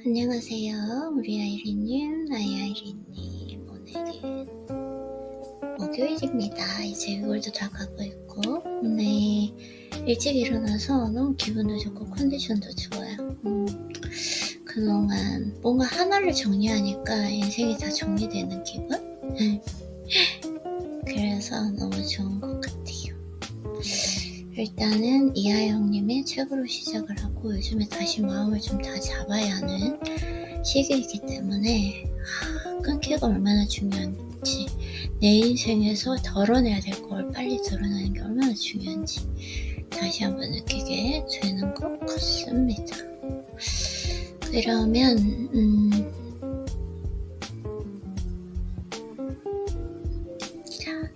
안녕하세요. 우리 아이린님, 아이린님. 오늘은 목요일입니다. 이제 6월도 다 가고 있고, 오늘 일찍 일어나서 너무 기분도 좋고 컨디션도 좋아요. 그동안 뭔가 하나를 정리하니까 인생이 다 정리되는 기분? 그래서 너무 좋은 것 같아요. 일단은 이하영님의 책으로 시작을 하고 요즘에 다시 마음을 좀 다 잡아야 하는 시기이기 때문에 끊기가 얼마나 중요한지, 내 인생에서 덜어내야 될 걸 빨리 덜어내는 게 얼마나 중요한지 다시 한번 느끼게 되는 것 같습니다. 그러면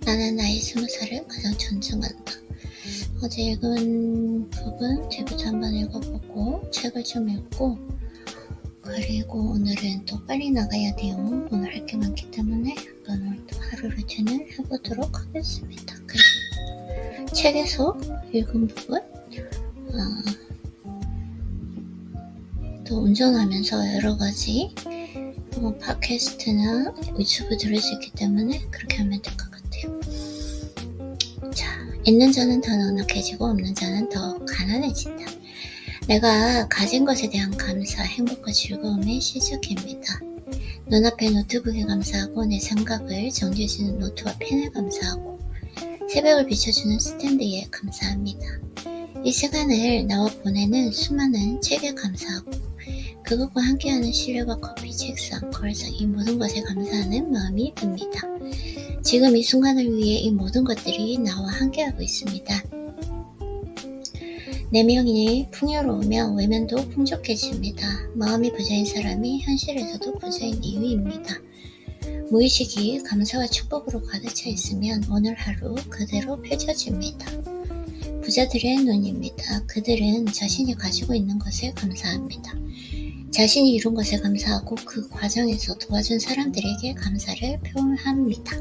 나는 나의 20살을 가장 존중한다. 어제 읽은 부분 뒤부터 한번 읽어보고 책을 좀 읽고, 그리고 오늘은 또 빨리 나가야 돼요. 오늘 할 게 많기 때문에 오늘 또 하루 루틴을 해보도록 하겠습니다. 그리고 책에서 읽은 부분, 또 운전하면서 여러가지 팟캐스트나 유튜브 들을 수 있기 때문에 그렇게 하면 될 것 같아요. 자, 있는 자는 더 넉넉해지고 없는 자는 더 가난해진다. 내가 가진 것에 대한 감사, 행복과 즐거움의 시작입니다. 눈앞의 노트북에 감사하고, 내 생각을 정리해주는 노트와 펜에 감사하고, 새벽을 비춰주는 스탠드에 감사합니다. 이 시간을 나와 보내는 수많은 책에 감사하고, 그것과 함께하는 시류와 커피, 책상, 걸상, 이 모든 것에 감사하는 마음이 듭니다. 지금 이 순간을 위해 이 모든 것들이 나와 함께하고 있습니다. 내면이 풍요로우며 외면도 풍족해집니다. 마음이 부자인 사람이 현실에서도 부자인 이유입니다. 무의식이 감사와 축복으로 가득 차 있으면 오늘 하루 그대로 펼쳐집니다. 부자들의 눈입니다. 그들은 자신이 가지고 있는 것에 감사합니다. 자신이 이룬 것에 감사하고 그 과정에서 도와준 사람들에게 감사를 표현합니다.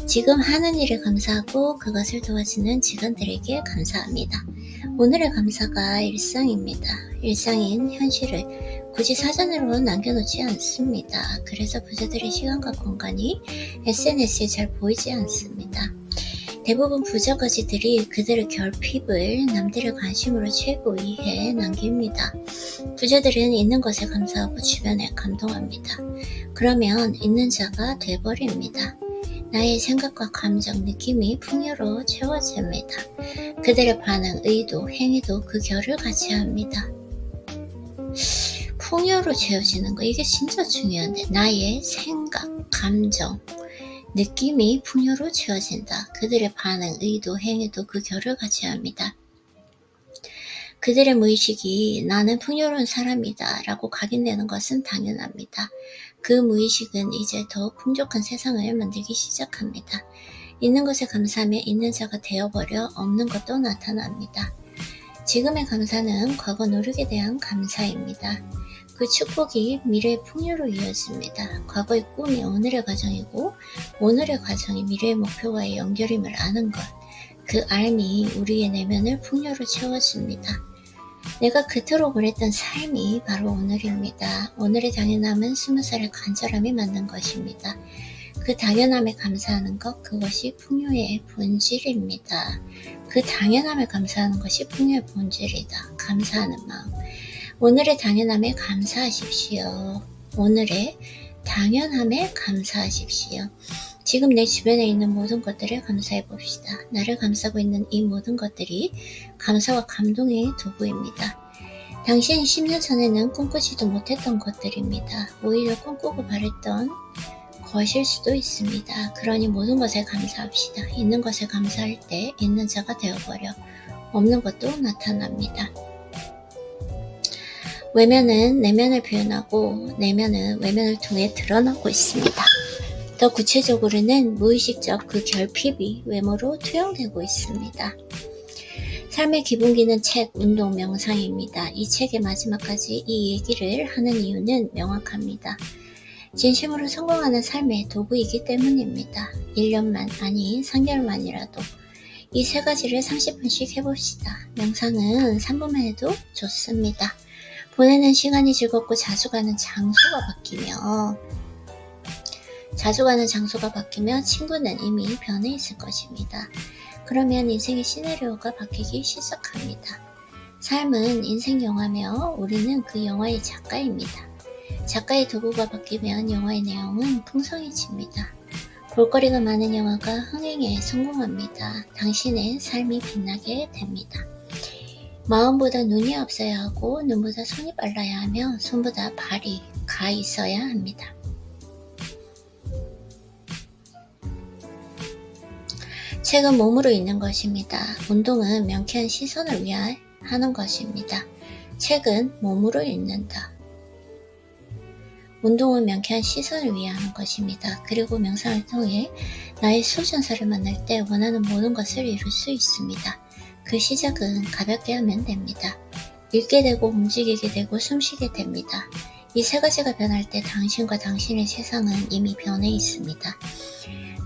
지금 하는 일에 감사하고 그것을 도와주는 직원들에게 감사합니다. 오늘의 감사가 일상입니다. 일상인 현실을 굳이 사전으로 남겨놓지 않습니다. 그래서 부자들의 시간과 공간이 SNS에 잘 보이지 않습니다. 대부분 부자거지들이 그들의 결핍을 남들의 관심으로 채우기 위해 남깁니다. 부자들은 있는 것에 감사하고 주변에 감동합니다. 그러면 있는 자가 돼버립니다. 나의 생각과 감정, 느낌이 풍요로 채워집니다. 그들의 반응, 의도, 행위도 그 결을 같이 합니다. 풍요로 채워지는 거, 이게 진짜 중요한데, 나의 생각, 감정, 느낌이 풍요로 채워진다. 그들의 반응, 의도, 행위도 그 결을 같이 합니다. 그들의 무의식이 나는 풍요로운 사람이다 라고 각인되는 것은 당연합니다. 그 무의식은 이제 더 풍족한 세상을 만들기 시작합니다. 있는 것에 감사하며 있는 자가 되어버려 없는 것도 나타납니다. 지금의 감사는 과거 노력에 대한 감사입니다. 그 축복이 미래의 풍요로 이어집니다. 과거의 꿈이 오늘의 과정이고 오늘의 과정이 미래의 목표와의 연결임을 아는 것, 그 알미 우리의 내면을 풍요로 채워줍니다. 내가 그토록 원했던 삶이 바로 오늘입니다. 오늘의 당연함은 20살의 간절함이 만든 것입니다. 그 당연함에 감사하는 것, 그것이 풍요의 본질입니다. 그 당연함에 감사하는 것이 풍요의 본질이다. 감사하는 마음. 오늘의 당연함에 감사하십시오. 오늘의 당연함에 감사하십시오. 지금 내 주변에 있는 모든 것들을 감사해 봅시다. 나를 감싸고 있는 이 모든 것들이 감사와 감동의 도구입니다. 당신이 10년 전에는 꿈꾸지도 못했던 것들입니다. 오히려 꿈꾸고 바랬던 것일 수도 있습니다. 그러니 모든 것에 감사합시다. 있는 것에 감사할 때 있는 자가 되어버려 없는 것도 나타납니다. 외면은 내면을 표현하고 내면은 외면을 통해 드러나고 있습니다. 더 구체적으로는 무의식적 그 결핍이 외모로 투영되고 있습니다. 삶의 기본기는 책, 운동, 명상입니다. 이 책의 마지막까지 이 얘기를 하는 이유는 명확합니다. 진심으로 성공하는 삶의 도구이기 때문입니다. 1년만, 아니 3개월만이라도 이 세 가지를 30분씩 해봅시다. 명상은 3분만 해도 좋습니다. 보내는 시간이 즐겁고 자주 가는 장소가 바뀌며 친구는 이미 변해 있을 것입니다. 그러면 인생의 시나리오가 바뀌기 시작합니다. 삶은 인생 영화며 우리는 그 영화의 작가입니다. 작가의 도구가 바뀌면 영화의 내용은 풍성해집니다. 볼거리가 많은 영화가 흥행에 성공합니다. 당신의 삶이 빛나게 됩니다. 마음보다 눈이 앞서야 하고 눈보다 손이 빨라야 하며 손보다 발이 가 있어야 합니다. 책은 몸으로 읽는 것입니다. 운동은 명쾌한 시선을 위해 하는 것입니다. 책은 몸으로 읽는다. 운동은 명쾌한 시선을 위해 하는 것입니다. 그리고 명상을 통해 나의 수전사를 만날 때 원하는 모든 것을 이룰 수 있습니다. 그 시작은 가볍게 하면 됩니다. 읽게 되고 움직이게 되고 숨쉬게 됩니다. 이 세 가지가 변할 때 당신과 당신의 세상은 이미 변해 있습니다.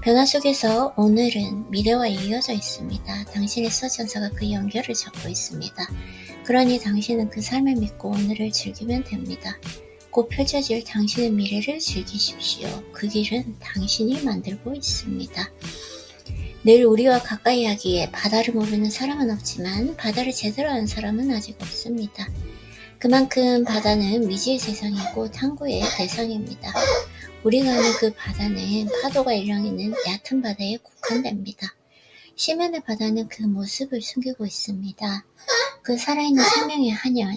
변화 속에서 오늘은 미래와 이어져 있습니다. 당신의 수전사가 그 연결을 잡고 있습니다. 그러니 당신은 그 삶을 믿고 오늘을 즐기면 됩니다. 곧 펼쳐질 당신의 미래를 즐기십시오. 그 길은 당신이 만들고 있습니다. 늘 우리와 가까이 하기에 바다를 모르는 사람은 없지만 바다를 제대로 아는 사람은 아직 없습니다. 그만큼 바다는 미지의 세상이고 탐구의 대상입니다. 우리가 아는 그 바다는 파도가 일렁이는 얕은 바다에 국한됩니다. 심연의 바다는 그 모습을 숨기고 있습니다. 그 살아있는 생명의 한열,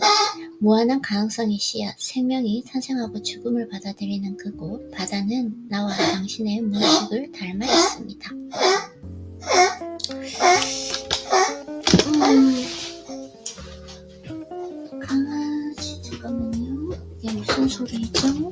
무한한 가능성의 씨앗, 생명이 탄생하고 죽음을 받아들이는 그곳, 바다는 나와 당신의 무의식을 닮아 있습니다. 강아지, 잠깐만요. 이게 무슨 소리죠?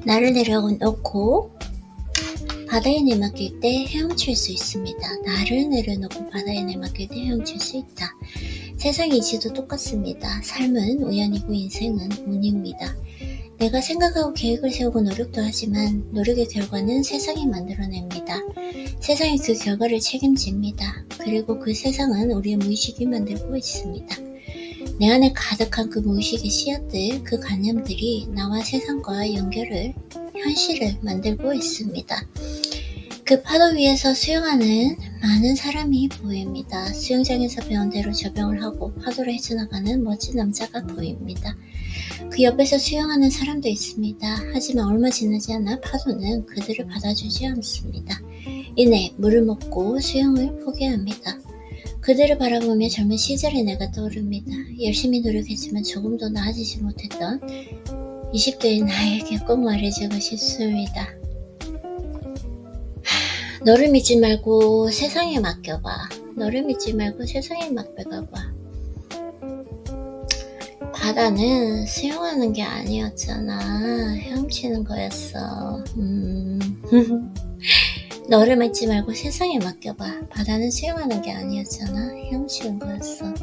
나를 내려놓고 바다에 내맡길 때 헤엄칠 수 있습니다. 나를 내려놓고 바다에 내맡길 때 헤엄칠 수 있다. 세상의 이치도 똑같습니다. 삶은 우연이고 인생은 운입니다. 내가 생각하고 계획을 세우고 노력도 하지만 노력의 결과는 세상이 만들어냅니다. 세상이 그 결과를 책임집니다. 그리고 그 세상은 우리의 무의식이 만들고 있습니다. 내 안에 가득한 그 무의식의 씨앗들, 그 관념들이 나와 세상과 연결을, 현실을 만들고 있습니다. 그 파도 위에서 수영하는 많은 사람이 보입니다. 수영장에서 배운 대로 접영을 하고 파도를 헤쳐나가는 멋진 남자가 보입니다. 그 옆에서 수영하는 사람도 있습니다. 하지만 얼마 지나지 않아 파도는 그들을 받아주지 않습니다. 이내 물을 먹고 수영을 포기합니다. 그들을 바라보며 젊은 시절의 내가 떠오릅니다. 열심히 노력했지만 조금도 나아지지 못했던 20대의 나에게 꼭 말해주고 싶습니다. 너를 믿지 말고 세상에 맡겨봐. 너를 믿지 말고 세상에 맡겨봐. 바다는 수영하는 게 아니었잖아. 헤엄치는 거였어. 너를 믿지 말고 세상에 맡겨봐. 바다는 수영하는 게 아니었잖아. 헤엄치는 거였어.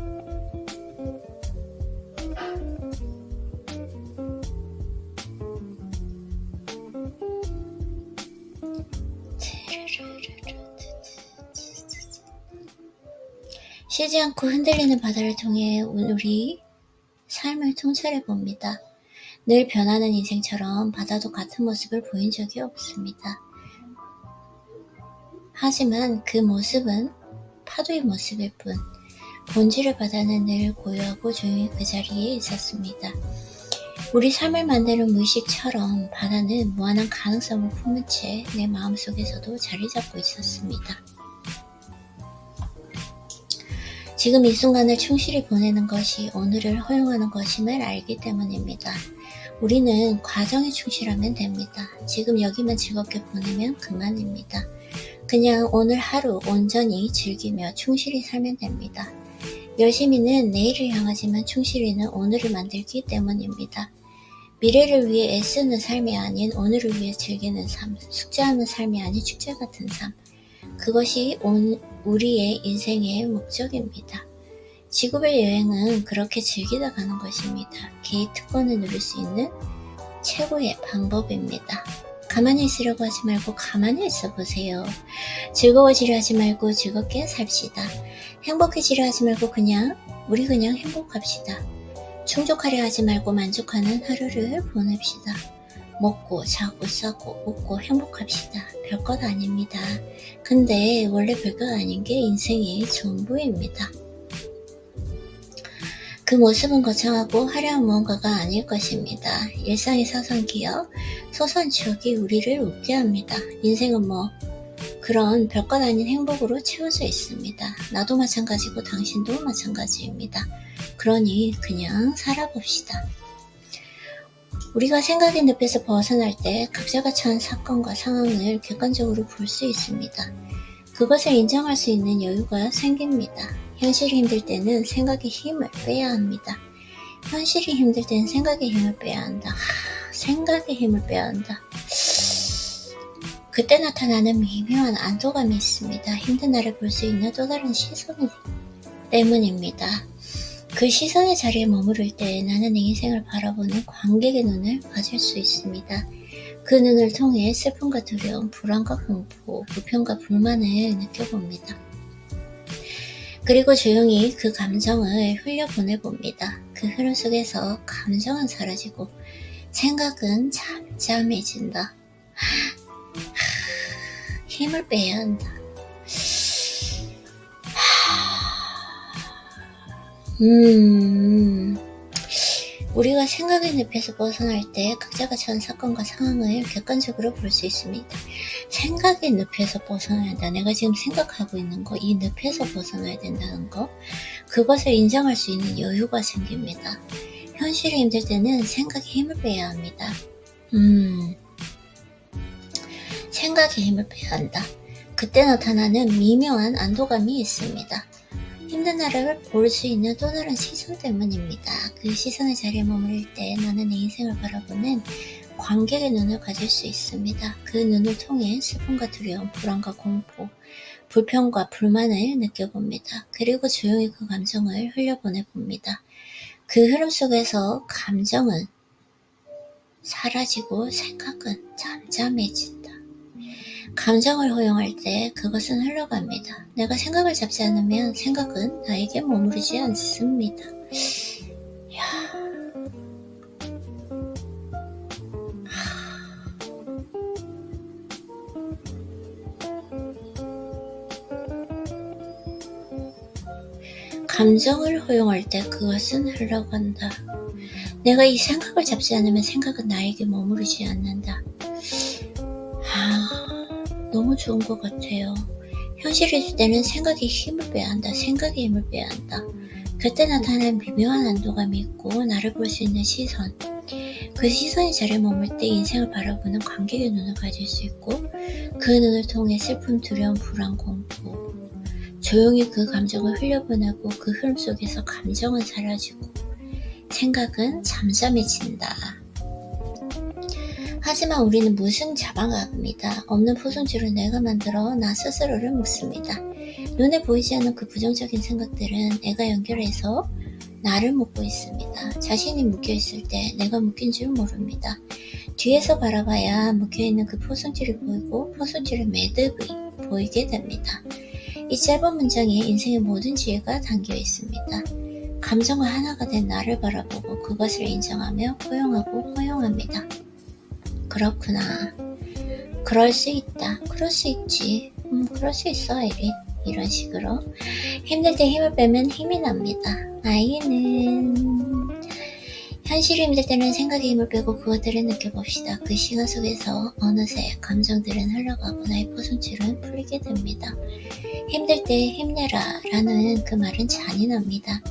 새지 않고 흔들리는 바다를 통해 우리 삶을 통찰해 봅니다. 늘 변하는 인생처럼 바다도 같은 모습을 보인 적이 없습니다. 하지만 그 모습은 파도의 모습일 뿐, 본질의 바다는 늘 고요하고 조용히 그 자리에 있었습니다. 우리 삶을 만드는 무의식처럼 바다는 무한한 가능성을 품은 채 내 마음속에서도 자리 잡고 있었습니다. 지금 이 순간을 충실히 보내는 것이 오늘을 허용하는 것임을 알기 때문입니다. 우리는 과정에 충실하면 됩니다. 지금 여기만 즐겁게 보내면 그만입니다. 그냥 오늘 하루 온전히 즐기며 충실히 살면 됩니다. 열심히는 내일을 향하지만 충실히는 오늘을 만들기 때문입니다. 미래를 위해 애쓰는 삶이 아닌 오늘을 위해 즐기는 삶, 숙제하는 삶이 아닌 축제 같은 삶, 그것이 우리의 인생의 목적입니다. 지구별 여행은 그렇게 즐기다 가는 것입니다. 개의 특권을 누릴 수 있는 최고의 방법입니다. 가만히 있으려고 하지 말고 가만히 있어 보세요. 즐거워지려 하지 말고 즐겁게 삽시다. 행복해지려 하지 말고 우리 그냥 행복합시다. 충족하려 하지 말고 만족하는 하루를 보냅시다. 먹고 자고 싸고 웃고 행복합시다. 별것 아닙니다. 근데 원래 별것 아닌 게 인생의 전부입니다. 그 모습은 거창하고 화려한 무언가가 아닐 것입니다. 일상의 사소한 기억, 소소한 추억이 우리를 웃게 합니다. 인생은 그런 별것 아닌 행복으로 채워져 있습니다. 나도 마찬가지고 당신도 마찬가지입니다. 그러니 그냥 살아봅시다. 우리가 생각의 늪에서 벗어날 때 각자가 처한 사건과 상황을 객관적으로 볼 수 있습니다. 그것을 인정할 수 있는 여유가 생깁니다. 현실이 힘들 때는 생각의 힘을 빼야 합니다. 현실이 힘들 때는 생각의 힘을 빼야 한다. 생각의 힘을 빼야 한다. 그때 나타나는 미묘한 안도감이 있습니다. 힘든 나를 볼 수 있는 또 다른 시선 때문입니다. 그 시선의 자리에 머무를 때 나는 내 인생을 바라보는 관객의 눈을 가질 수 있습니다. 그 눈을 통해 슬픔과 두려움, 불안과 공포, 불평과 불만을 느껴봅니다. 그리고 조용히 그 감정을 흘려보내봅니다. 그 흐름 속에서 감정은 사라지고 생각은 잠잠해진다. 힘을 빼야 한다. 우리가 생각의 늪에서 벗어날 때 각자가 처한 사건과 상황을 객관적으로 볼 수 있습니다. 생각의 늪에서 벗어나야 한다. 내가 지금 생각하고 있는 거, 이 늪에서 벗어나야 된다는 거, 그것을 인정할 수 있는 여유가 생깁니다. 현실이 힘들 때는 생각의 힘을 빼야 합니다. 생각의 힘을 빼야 한다. 그때 나타나는 미묘한 안도감이 있습니다. 힘든 나를 볼 수 있는 또 다른 시선 때문입니다. 그 시선의 자리에 머무를 때 나는 내 인생을 바라보는 관객의 눈을 가질 수 있습니다. 그 눈을 통해 슬픔과 두려움, 불안과 공포, 불평과 불만을 느껴봅니다. 그리고 조용히 그 감정을 흘려보내봅니다. 그 흐름 속에서 감정은 사라지고 생각은 잠잠해진다. 감정을 허용할 때 그것은 흘러갑니다. 내가 생각을 잡지 않으면 생각은 나에게 머무르지 않습니다. 감정을 허용할 때 그것은 흘러간다. 내가 이 생각을 잡지 않으면 생각은 나에게 머무르지 않는다. 너무 좋은 것 같아요. 현실이 있을 때는 생각의 힘을 빼야 한다. 생각의 힘을 빼야 한다. 그때 나타나는 미묘한 안도감이 있고 나를 볼 수 있는 시선. 그 시선의 자리에 머물 때 인생을 바라보는 관객의 눈을 가질 수 있고 그 눈을 통해 슬픔, 두려움, 불안, 공포. 조용히 그 감정을 흘려보내고 그 흐름 속에서 감정은 사라지고 생각은 잠잠해진다. 하지만 우리는 무슨 자방합니다. 없는 포승지로 내가 만들어 나 스스로를 묶습니다. 눈에 보이지 않는 그 부정적인 생각들은 내가 연결해서 나를 묶고 있습니다. 자신이 묶여있을 때 내가 묶인 줄 모릅니다. 뒤에서 바라봐야 묶여있는 그 포승지를 보이고 포승지를 매듭이 보이게 됩니다. 이 짧은 문장에 인생의 모든 지혜가 담겨 있습니다. 감정과 하나가 된 나를 바라보고 그것을 인정하며 포용하고 허용합니다. 그렇구나. 그럴 수 있다. 그럴 수 있지. 그럴 수 있어, 에리. 이런 식으로 힘들 때 힘을 빼면 힘이 납니다. 아이는 현실이 힘들 때는 생각의 힘을 빼고 그것들을 느껴봅시다. 그 시간 속에서 어느새 감정들은 흘러가고 나의 포승줄은 풀리게 됩니다. 힘들 때 힘내라 라는 그 말은 잔인합니다.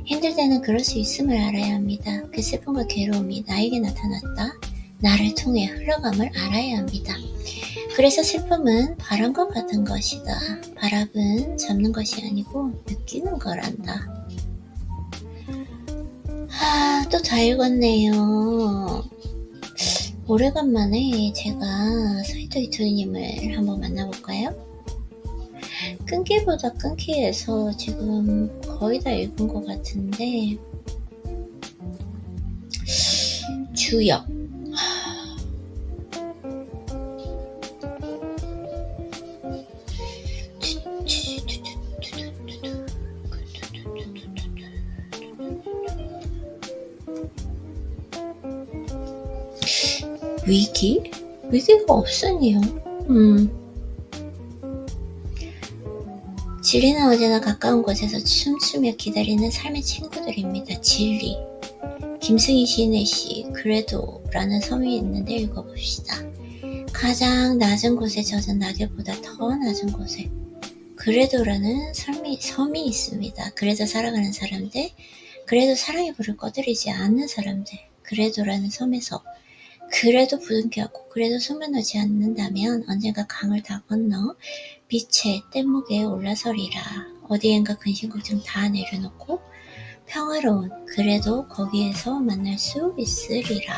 힘들 때는 그럴 수 있음을 알아야 합니다. 그 슬픔과 괴로움이 나에게 나타났다. 나를 통해 흘러감을 알아야 합니다. 그래서 슬픔은 바람과 같은 것이다. 바람은 잡는 것이 아니고 느끼는 거란다. 또 다 읽었네요. 오래간만에 제가 사이토이토님을 한번 만나볼까요? 끊기보다 끊기해서 지금 거의 다 읽은 것 같은데 주역 위기가 없으니요. 진리는 어제나 가까운 곳에서 춤추며 기다리는 삶의 친구들입니다. 진리. 김승희 시인의 시 그래도라는 섬이 있는데 읽어봅시다. 가장 낮은 곳에 젖은 낙엽보다 더 낮은 곳에 그래도라는 섬이 있습니다. 그래도 살아가는 사람들, 그래도 사랑의 불을 꺼뜨리지 않는 사람들, 그래도라는 섬에서 그래도 부둥켜하고 그래도 숨어나지 않는다면 언젠가 강을 다 건너 빛의 뗏목에 올라서리라. 어디엔가 근심 걱정 다 내려놓고 평화로운 그래도 거기에서 만날 수 있으리라.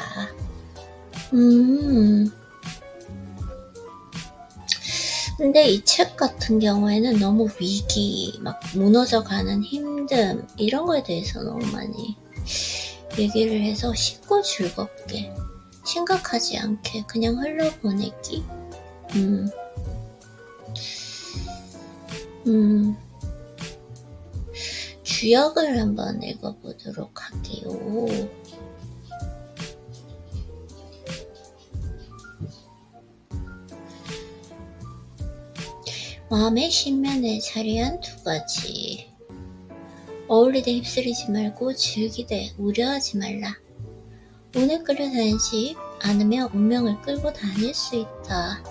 근데 이 책 같은 경우에는 너무 위기, 막 무너져가는 힘듦 이런 거에 대해서 너무 많이 얘기를 해서 쉽고 즐겁게 심각하지 않게 그냥 흘러보내기. 주역을 한번 읽어보도록 할게요. 마음의 신면에 자리한 두 가지. 어울리되 휩쓸리지 말고 즐기되 우려하지 말라. 운에 끌려다니지 않으며 운명을 끌고 다닐 수 있다.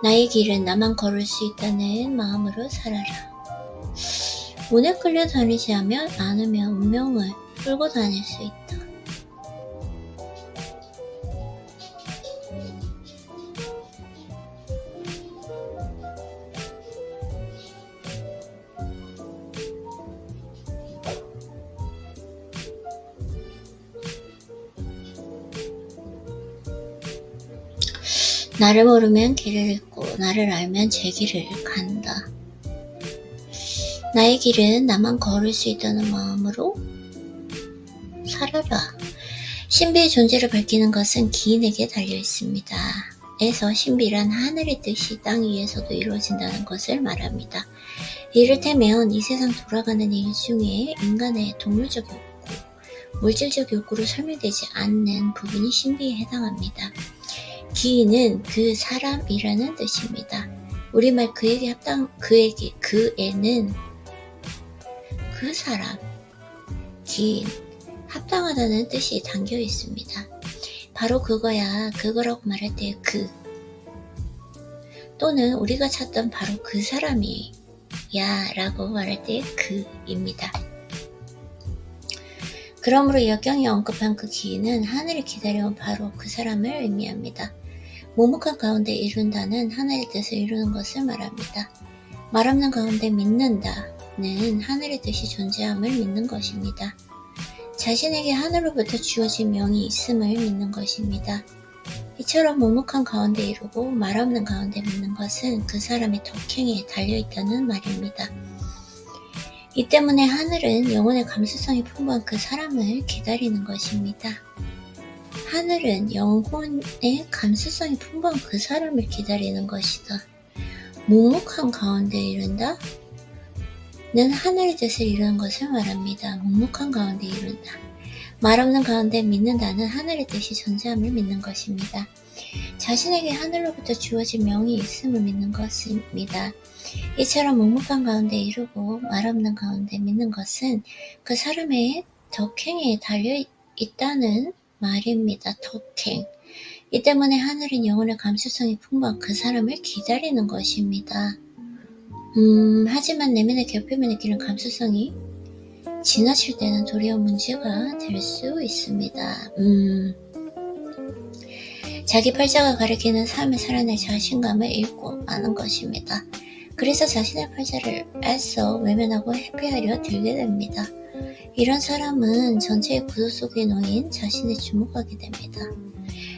나의 길은 나만 걸을 수 있다는 마음으로 살아라. 운에 끌려다니지 않으며 운명을 끌고 다닐 수 있다. 나를 모르면 길을 잃고 나를 알면 제 길을 간다. 나의 길은 나만 걸을 수 있다는 마음으로 살아라. 신비의 존재를 밝히는 것은 기인에게 달려있습니다. 에서 신비란 하늘의 뜻이 땅 위에서도 이루어진다는 것을 말합니다. 이를테면 이 세상 돌아가는 일 중에 인간의 동물적 욕구, 물질적 욕구로 설명되지 않는 부분이 신비에 해당합니다. 기인은 그 사람이라는 뜻입니다. 우리말 그에는 그 사람, 기인, 합당하다는 뜻이 담겨 있습니다. 바로 그거라고 말할 때 그, 또는 우리가 찾던 바로 그 사람이야 라고 말할 때 그입니다. 그러므로 역경이 언급한 그 기인은 하늘이 기다려온 바로 그 사람을 의미합니다. 모묵한 가운데 이룬다는 하늘의 뜻을 이루는 것을 말합니다. 말 없는 가운데 믿는다는 하늘의 뜻이 존재함을 믿는 것입니다. 자신에게 하늘로부터 주어진 명이 있음을 믿는 것입니다. 이처럼 모묵한 가운데 이루고 말 없는 가운데 믿는 것은 그 사람의 덕행에 달려있다는 말입니다. 이 때문에 하늘은 영혼의 감수성이 풍부한 그 사람을 기다리는 것입니다. 하늘은 영혼의 감수성이 풍부한 그 사람을 기다리는 것이다. 묵묵한 가운데 이룬다? 는 하늘의 뜻을 이루는 것을 말합니다. 묵묵한 가운데 이룬다. 말 없는 가운데 믿는다는 하늘의 뜻이 존재함을 믿는 것입니다. 자신에게 하늘로부터 주어진 명이 있음을 믿는 것입니다. 이처럼 묵묵한 가운데 이루고 말 없는 가운데 믿는 것은 그 사람의 덕행에 달려있다는 말입니다. 덕행. 이 때문에 하늘은 영혼의 감수성이 풍부한 그 사람을 기다리는 것입니다. 하지만 내면의 결핍을 느끼는 감수성이 지나칠 때는 도리어 문제가 될 수 있습니다. 자기 팔자가 가리키는 삶을 살아낼 자신감을 잃고 마는 것입니다. 그래서 자신의 팔자를 애써 외면하고 회피하려 들게 됩니다. 이런 사람은 전체의 구도 속에 놓인 자신을 주목하게 됩니다.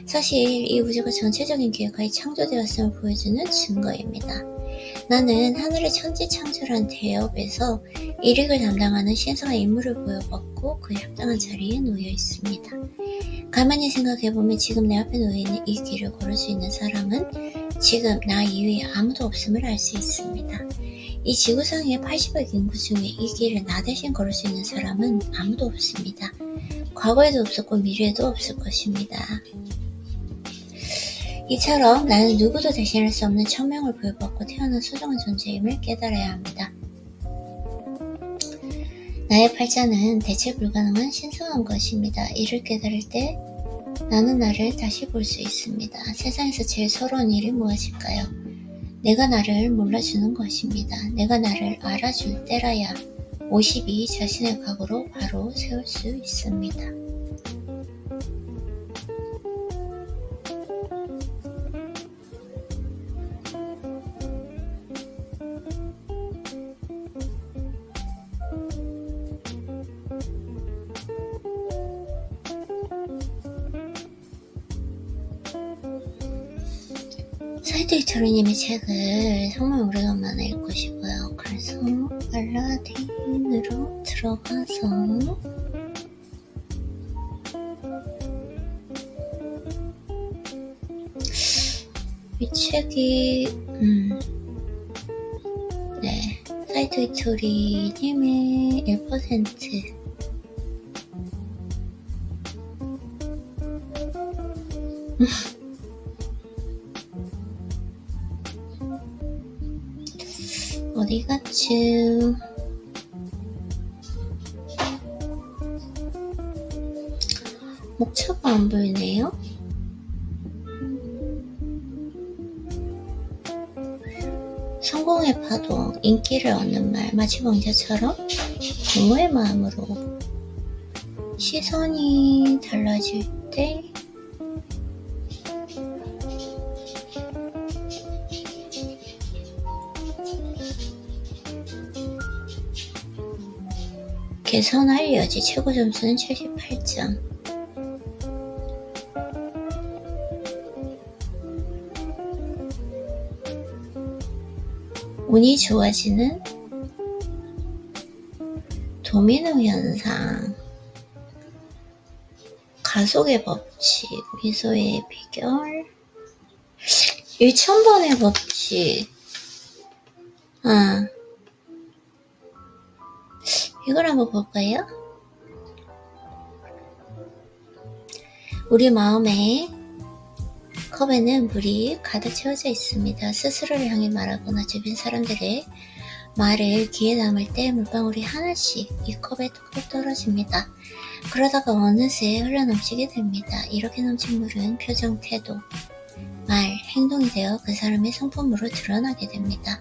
사실 이 우주가 전체적인 계획하에 창조되었음을 보여주는 증거입니다. 나는 하늘의 천지창조란 대업에서 일익을 담당하는 신성한 인물을 보여받고 그에 합당한 자리에 놓여 있습니다. 가만히 생각해보면 지금 내 앞에 놓여있는 이 길을 걸을 수 있는 사람은 지금 나 이외에 아무도 없음을 알 수 있습니다. 이 지구상의 80억 인구 중에 이 길을 나 대신 걸을 수 있는 사람은 아무도 없습니다. 과거에도 없었고 미래에도 없을 것입니다. 이처럼 나는 누구도 대신할 수 없는 천명을 부여받고 태어난 소중한 존재임을 깨달아야 합니다. 나의 팔자는 대체 불가능한 신성한 것입니다. 이를 깨달을 때 나는 나를 다시 볼 수 있습니다. 세상에서 제일 서러운 일이 무엇일까요? 내가 나를 몰라주는 것입니다. 내가 나를 알아줄 때라야 50이 자신의 각오로 바로 세울 수 있습니다. 사이트이토리님의 책을 정말 오래간만에 읽고 싶어요. 그래서 알라딘으로 들어가서 이 책이 네, 사이트이토리님의 1% 어디 갔지? 목차가 안 보이네요? 성공의 파도, 인기를 얻는 말, 마치 왕자처럼 부모의 마음으로 시선이 달라질 때 개선할 여지. 최고 점수는 78점. 운이 좋아지는 도미노 현상. 가속의 법칙. 미소의 비결. 1000번의 법칙. 이걸 한번 볼까요? 우리 마음의 컵에는 물이 가득 채워져 있습니다. 스스로를 향해 말하거나 주변 사람들의 말을 귀에 담을 때 물방울이 하나씩 이 컵에 톡톡 떨어집니다. 그러다가 어느새 흘러넘치게 됩니다. 이렇게 넘친 물은 표정, 태도, 말, 행동이 되어 그 사람의 성품으로 드러나게 됩니다.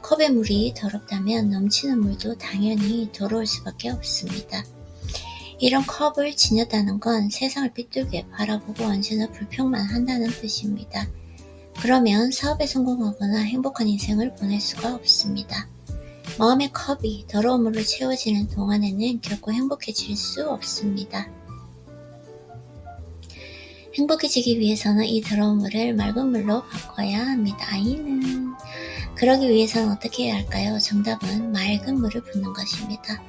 컵의 물이 더럽다면 넘치는 물도 당연히 더러울 수밖에 없습니다. 이런 컵을 지녔다는 건 세상을 삐뚤게 바라보고 언제나 불평만 한다는 뜻입니다. 그러면 사업에 성공하거나 행복한 인생을 보낼 수가 없습니다. 마음의 컵이 더러운 물로 채워지는 동안에는 결코 행복해질 수 없습니다. 행복해지기 위해서는 이 더러운 물을 맑은 물로 바꿔야 합니다. 그러기 위해서는 어떻게 해야 할까요? 정답은 맑은 물을 붓는 것입니다.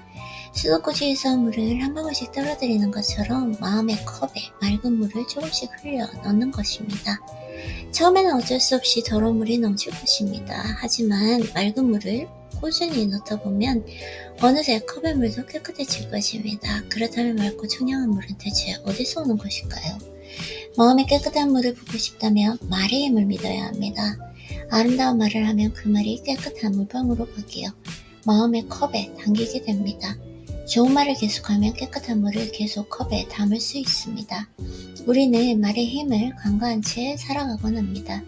수도꼭지에서 물을 한 방울씩 떨어뜨리는 것처럼 마음의 컵에 맑은 물을 조금씩 흘려 넣는 것입니다. 처음에는 어쩔 수 없이 더러운 물이 넘칠 것입니다. 하지만 맑은 물을 꾸준히 넣다 보면 어느새 컵의 물도 깨끗해질 것입니다. 그렇다면 맑고 청량한 물은 대체 어디서 오는 것일까요? 마음에 깨끗한 물을 붓고 싶다면 말의 힘을 믿어야 합니다. 아름다운 말을 하면 그 말이 깨끗한 물방울로 바뀌어 마음의 컵에 담기게 됩니다. 좋은 말을 계속하면 깨끗한 물을 계속 컵에 담을 수 있습니다. 우리는 말의 힘을 간과한 채 살아가곤 합니다.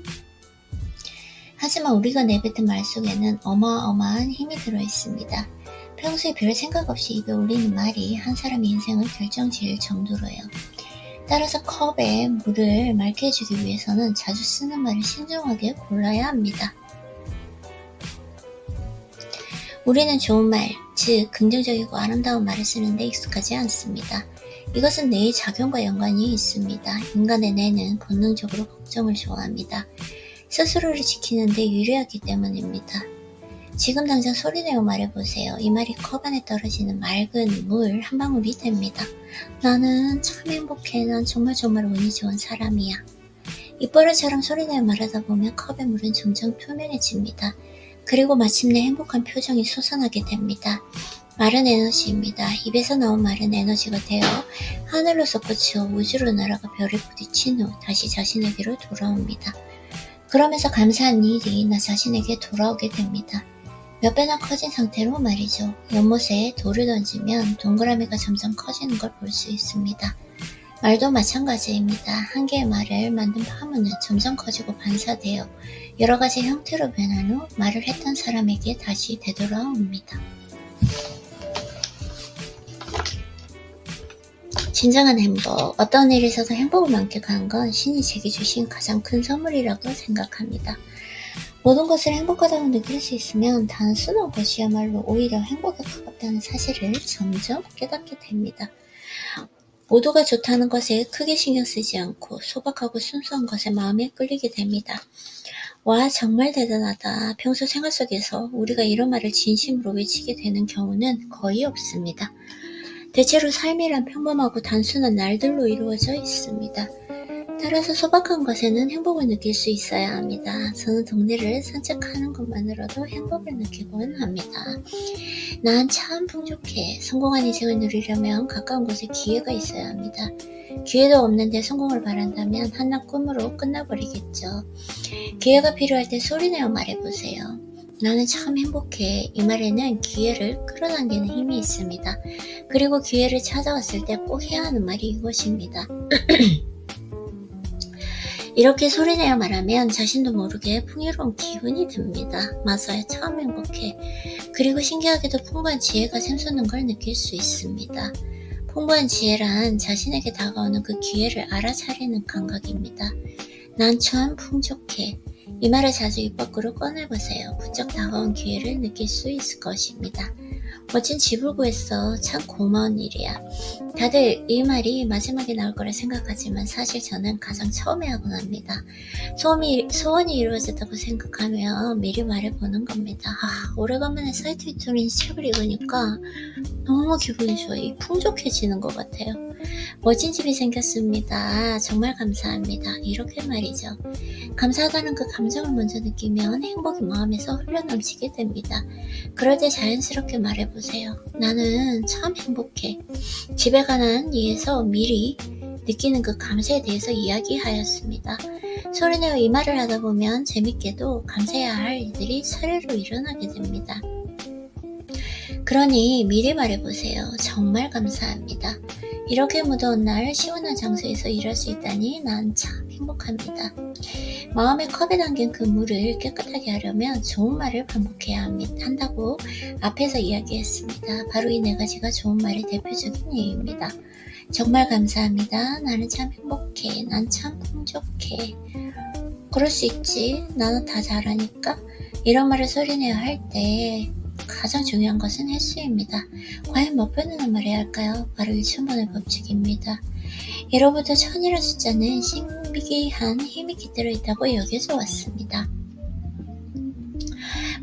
하지만 우리가 내뱉은 말 속에는 어마어마한 힘이 들어있습니다. 평소에 별 생각 없이 입에 올리는 말이 한 사람의 인생을 결정지을 정도로요. 따라서 컵에 물을 맑게 해주기 위해서는 자주 쓰는 말을 신중하게 골라야 합니다. 우리는 좋은 말, 즉 긍정적이고 아름다운 말을 쓰는데 익숙하지 않습니다. 이것은 뇌의 작용과 연관이 있습니다. 인간의 뇌는 본능적으로 걱정을 좋아합니다. 스스로를 지키는 데 유리하기 때문입니다. 지금 당장 소리내어 말해보세요. 이 말이 컵 안에 떨어지는 맑은 물 한 방울이 됩니다. 나는 참 행복해. 난 정말 운이 좋은 사람이야. 입버릇처럼 소리내어 말하다 보면 컵의 물은 점점 투명해집니다. 그리고 마침내 행복한 표정이 솟아나게 됩니다. 말은 에너지입니다. 입에서 나온 말은 에너지가 되어 하늘로 솟구쳐 우주로 날아가 별을 부딪힌 후 다시 자신에게로 돌아옵니다. 그러면서 감사한 일이 나 자신에게 돌아오게 됩니다. 몇 배나 커진 상태로 말이죠. 연못에 돌을 던지면 동그라미가 점점 커지는 걸 볼 수 있습니다. 말도 마찬가지입니다. 한 개의 말을 만든 파문은 점점 커지고 반사되어 여러 가지 형태로 변한 후 말을 했던 사람에게 다시 되돌아옵니다. 진정한 행복, 어떤 일에서도 행복을 만끽하는 건 신이 제게 주신 가장 큰 선물이라고 생각합니다. 모든 것을 행복하다고 느낄 수 있으면 단순한 것이야말로 오히려 행복에 가깝다는 사실을 점점 깨닫게 됩니다. 모두가 좋다는 것에 크게 신경 쓰지 않고 소박하고 순수한 것에 마음에 끌리게 됩니다. 와, 정말 대단하다. 평소 생활 속에서 우리가 이런 말을 진심으로 외치게 되는 경우는 거의 없습니다. 대체로 삶이란 평범하고 단순한 날들로 이루어져 있습니다. 따라서 소박한 것에는 행복을 느낄 수 있어야 합니다. 저는 동네를 산책하는 것만으로도 행복을 느끼곤 합니다. 난 참 풍족해. 성공한 인생을 누리려면 가까운 곳에 기회가 있어야 합니다. 기회도 없는데 성공을 바란다면 한낱 꿈으로 끝나버리겠죠. 기회가 필요할 때 소리내어 말해보세요. 나는 참 행복해. 이 말에는 기회를 끌어당기는 힘이 있습니다. 그리고 기회를 찾아왔을 때 꼭 해야 하는 말이 이것입니다. 이렇게 소리내어 말하면 자신도 모르게 풍요로운 기분이 듭니다. 맞아요. 참 행복해. 그리고 신기하게도 풍부한 지혜가 샘솟는 걸 느낄 수 있습니다. 풍부한 지혜란 자신에게 다가오는 그 기회를 알아차리는 감각입니다. 난 참 풍족해. 이 말을 자주 입 밖으로 꺼내보세요. 부쩍 다가온 기회를 느낄 수 있을 것입니다. 멋진 집을 구했어. 참 고마운 일이야. 다들 이 말이 마지막에 나올 거라 생각하지만 사실 저는 가장 처음에 하곤 합니다. 소원이 이루어졌다고 생각하며 미리 말해보는 겁니다. 오래간만에 사이트 위토린 책을 읽으니까 너무 기분이 좋아요. 풍족해지는 것 같아요. 멋진 집이 생겼습니다. 정말 감사합니다. 이렇게 말이죠. 감사하다는 그 감정을 먼저 느끼면 행복이 마음에서 흘러넘치게 됩니다. 그럴 때 자연스럽게 말해보세요. 나는 참 행복해. 집에 관한 이에서 미리 느끼는 그 감사에 대해서 이야기하였습니다. 소리내어 이 말을 하다 보면 재밌게도 감사해야 할 일들이 차례로 일어나게 됩니다. 그러니 미리 말해보세요. 정말 감사합니다. 이렇게 무더운 날 시원한 장소에서 일할 수 있다니 난 참 행복합니다. 마음의 컵에 담긴 그 물을 깨끗하게 하려면 좋은 말을 반복해야 한다고 앞에서 이야기했습니다. 바로 이 네 가지가 좋은 말의 대표적인 예입니다. 정말 감사합니다. 나는 참 행복해. 난 참 풍족해. 그럴 수 있지. 나는 다 잘하니까. 이런 말을 소리내어 할 때 가장 중요한 것은 횟수입니다. 과연 몇 번이나 말해야 할까요? 바로 1000번의 법칙입니다. 예로부터 1000이라는 숫자는 신비한 힘이 깃들어 있다고 여겨져 왔습니다.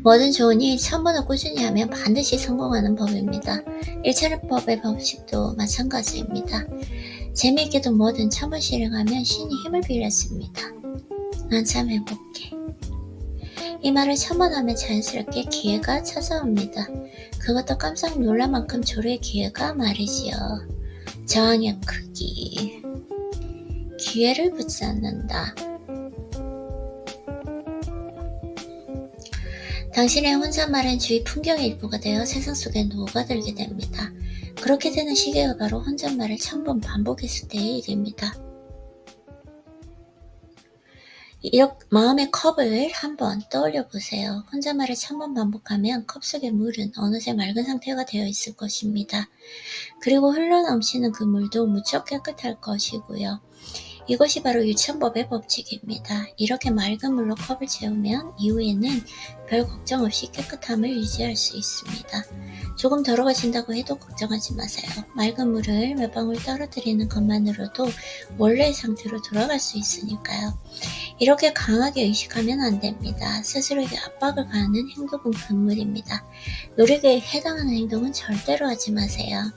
뭐든 좋은 일 1000번을 꾸준히 하면 반드시 성공하는 법입니다. 1차례법의 법칙도 마찬가지입니다. 재미있게도 뭐든 1000번 실행하면 신이 힘을 빌렸습니다. 난 참 행복해. 이 말을 1000번 하면 자연스럽게 기회가 찾아옵니다. 그것도 깜짝 놀랄 만큼 조류의 기회가 말이지요. 저항의 크기. 기회를 붙잡는다. 당신의 혼잣말은 주위 풍경의 일부가 되어 세상 속에 녹아들게 됩니다. 그렇게 되는 시기가 바로 혼잣말을 1000번 반복했을 때의 일입니다. 마음의 컵을 한번 떠올려 보세요. 혼잣말을 1000번 반복하면 컵 속의 물은 어느새 맑은 상태가 되어 있을 것입니다. 그리고 흘러넘치는 그 물도 무척 깨끗할 것이고요. 이것이 바로 유천법의 법칙입니다. 이렇게 맑은 물로 컵을 채우면 이후에는 별 걱정 없이 깨끗함을 유지할 수 있습니다. 조금 더러워진다고 해도 걱정하지 마세요. 맑은 물을 몇 방울 떨어뜨리는 것만으로도 원래의 상태로 돌아갈 수 있으니까요. 이렇게 강하게 의식하면 안 됩니다. 스스로에게 압박을 가하는 행동은 금물입니다. 노력에 해당하는 행동은 절대로 하지 마세요.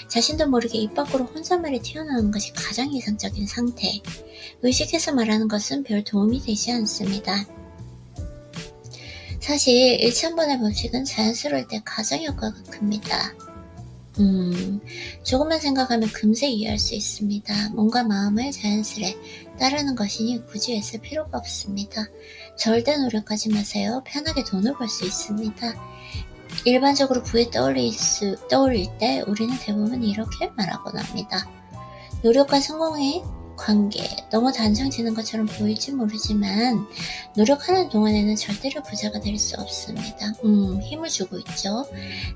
자신도 모르게 입 밖으로 혼잣말이 튀어나오는 것이 가장 이상적인 상태. 의식해서 말하는 것은 별 도움이 되지 않습니다. 사실 1000번의 법칙은 자연스러울 때 가장 효과가 큽니다. 조금만 생각하면 금세 이해할 수 있습니다. 몸과 마음을 자연스레 따르는 것이니 굳이 애쓸 필요가 없습니다. 절대 노력하지 마세요. 편하게 돈을 벌 수 있습니다. 일반적으로 부에 떠올릴 때 우리는 대부분 이렇게 말하곤 합니다. 노력과 성공의 관계, 너무 단정 지는 것처럼 보일지 모르지만 노력하는 동안에는 절대로 부자가 될 수 없습니다. 힘을 주고 있죠.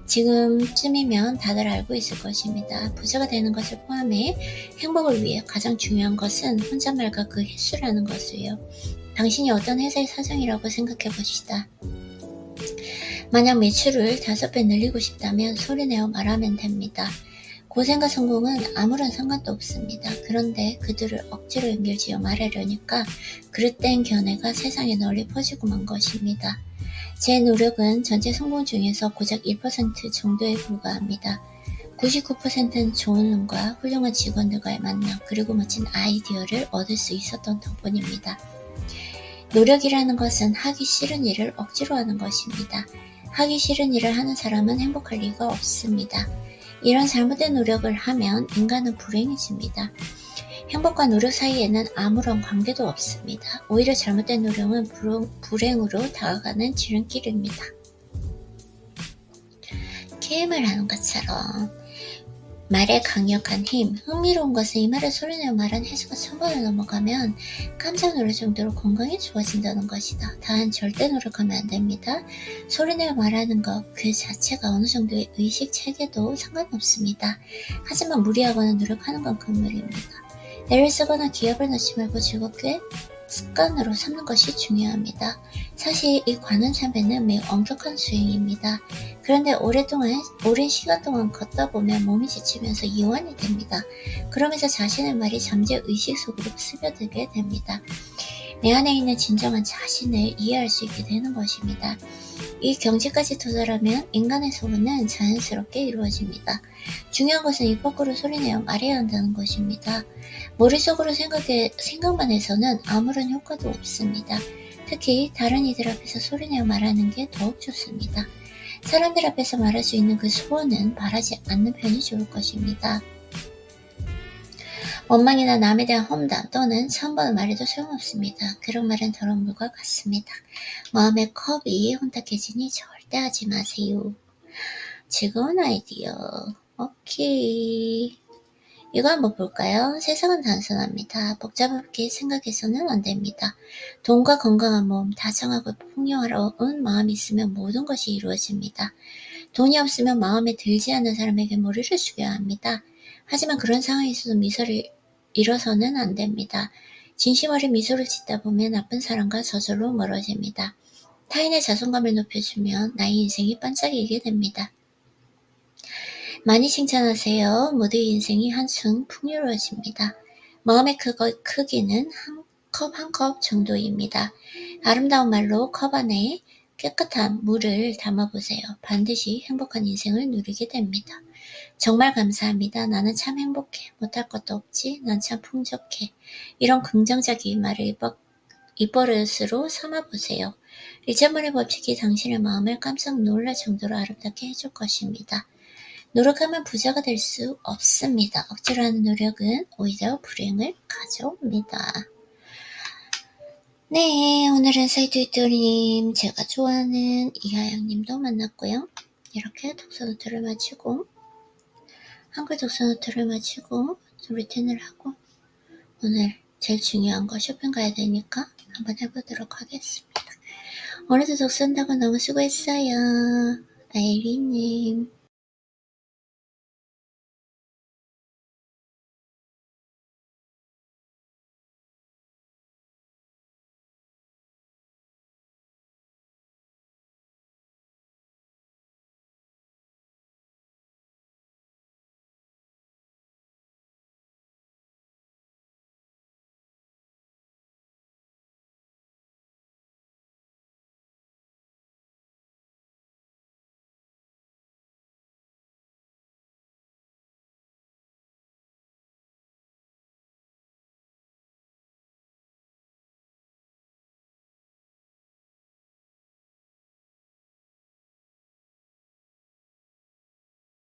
지금쯤이면 다들 알고 있을 것입니다. 부자가 되는 것을 포함해 행복을 위해 가장 중요한 것은 혼잣말과 그 횟수라는 것이에요. 당신이 어떤 회사의 사장이라고 생각해 보시다. 만약 매출을 5배 늘리고 싶다면 소리내어 말하면 됩니다. 고생과 성공은 아무런 상관도 없습니다. 그런데 그들을 억지로 연결지어 말하려니까 그릇된 견해가 세상에 널리 퍼지고 만 것입니다. 제 노력은 전체 성공 중에서 고작 1% 정도에 불과합니다. 99%는 좋은 눈과 훌륭한 직원들과의 만남, 그리고 멋진 아이디어를 얻을 수 있었던 덕분입니다. 노력이라는 것은 하기 싫은 일을 억지로 하는 것입니다. 하기 싫은 일을 하는 사람은 행복할 리가 없습니다. 이런 잘못된 노력을 하면 인간은 불행해집니다. 행복과 노력 사이에는 아무런 관계도 없습니다. 오히려 잘못된 노력은 불행으로 다가가는 지름길입니다. 게임을 하는 것처럼 말의 강력한 힘, 흥미로운 것은 이 말을 소리내어 말한 횟수가 1000번을 넘어가면 깜짝 놀랄 정도로 건강이 좋아진다는 것이다. 단 절대 노력하면 안 됩니다. 소리내어 말하는 것 그 자체가 어느 정도의 의식 체계도 상관없습니다. 하지만 무리하거나 노력하는 건 금물입니다. 애를 쓰거나 기합을 넣지 말고 즐겁게 습관으로 삼는 것이 중요합니다. 사실 이 관음참배는 매우 엄격한 수행입니다. 그런데 오랜 시간 동안 걷다 보면 몸이 지치면서 이완이 됩니다. 그러면서 자신의 말이 잠재 의식 속으로 스며들게 됩니다. 내 안에 있는 진정한 자신을 이해할 수 있게 되는 것입니다. 이 경지까지 도달하면 인간의 소원은 자연스럽게 이루어집니다. 중요한 것은 입 밖으로 소리내어 말해야 한다는 것입니다. 머릿속으로 생각만 해서는 아무런 효과도 없습니다. 특히 다른 이들 앞에서 소리내어 말하는 게 더욱 좋습니다. 사람들 앞에서 말할 수 있는 그 소원은 바라지 않는 편이 좋을 것입니다. 원망이나 남에 대한 험담 또는 1000번 말해도 소용없습니다. 그런 말은 더러운 물과 같습니다. 마음의 컵이 혼탁해지니 절대 하지 마세요. 즐거운 아이디어. 오케이. 이거 한번 볼까요? 세상은 단순합니다. 복잡하게 생각해서는 안 됩니다. 돈과 건강한 몸, 다정하고 풍요로운 마음이 있으면 모든 것이 이루어집니다. 돈이 없으면 마음에 들지 않는 사람에게 머리를 숙여야 합니다. 하지만 그런 상황에서도 미소를 잃어서는 안 됩니다. 진심 어린 미소를 짓다 보면 나쁜 사람과 저절로 멀어집니다. 타인의 자존감을 높여주면 나의 인생이 반짝이게 됩니다. 많이 칭찬하세요. 모두의 인생이 한층 풍요로워집니다. 마음의 크기는 한 컵 정도입니다. 아름다운 말로 컵 안에 깨끗한 물을 담아보세요. 반드시 행복한 인생을 누리게 됩니다. 정말 감사합니다. 나는 참 행복해. 못할 것도 없지. 난 참 풍족해. 이런 긍정적인 말을 입버릇으로 삼아보세요. 리차몬의 법칙이 당신의 마음을 깜짝 놀랄 정도로 아름답게 해줄 것입니다. 노력하면 부자가 될 수 없습니다. 억지로 하는 노력은 오히려 불행을 가져옵니다. 네, 오늘은 사이트위토님, 제가 좋아하는 이하영님도 만났고요. 이렇게 독서노트를 마치고, 한글 독서노트를 마치고, 루틴을 하고, 오늘 제일 중요한 거 쇼핑 가야 되니까 한번 해보도록 하겠습니다. 오늘도 독서한다고 너무 수고했어요. 아이리님.